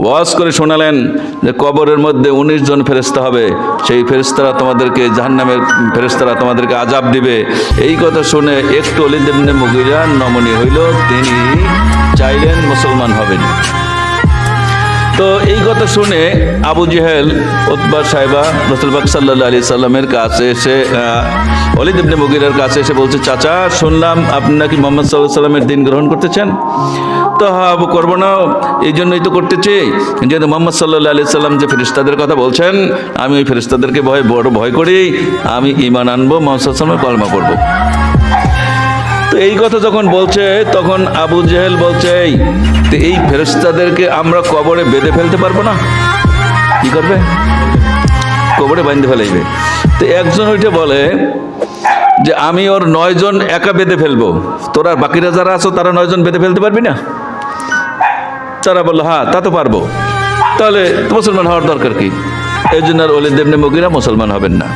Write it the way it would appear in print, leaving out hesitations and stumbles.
ওয়াজ করে শোনালেন যে কবরের মধ্যে 19 জন ফেরেশতা হবে, সেই ফেরেশতারা তোমাদেরকে জাহান্নামের ফেরেশতারা তোমাদেরকে আযাব দিবে। এই কথা শুনে একটু ওলীদ ইবনে মুগীরা নমনীয় হইল, তিনি চাইলেন মুসলমান হবেন। তো এই কথা শুনে আবু জেহেল, উতবা, সাইবা রাসূল পাক সাল্লাল্লাহু আলাইহি সাল্লামের কাছে এসে ওলীদ ইবনে মুগীরার কাছে এসে বলছে, চাচা শুনলাম আপনি নাকি মুহাম্মদ সাল্লাল্লাহু আলাইহি সাল্লামের দিন গ্রহণ করতেছেন। তো হ্যাঁ, করবো না, এই জন্যই তো করতেছি, যেহেতু মুহাম্মদ সাল্লাল্লাহু আলাইহি সাল্লাম যে ফেরেশতাদের কথা বলছেন, আমি ওই ফেরেশতাদেরকে বড় ভয় করি, আমি ঈমান আনবো, মুহাম্মদ সাল্লাল্লাহু আলাইহি সাল্লামের কলমা পড়বো। তো এই কথা যখন বলছে তখন আবু জেহেল বলছে, এই ফেরেশতাদেরকে আমরা কবরে বেঁধে ফেলতে পারবো না? কি করবে? কবরে বাঁধতে ফেলাইবে। তো একজন ওইটা বলে যে আমি ওর 9 জন একা বেঁধে ফেলবো, তোরা বাকিরা যারা আছো তারা 9 জন বেঁধে ফেলতে পারবি না? তারা বললো হ্যাঁ তা তো পারবো। তাহলে মুসলমান হওয়ার দরকার কি? এই জন্য আর ওলীদ ইবনে মুগীরা মুসলমান হবেন না।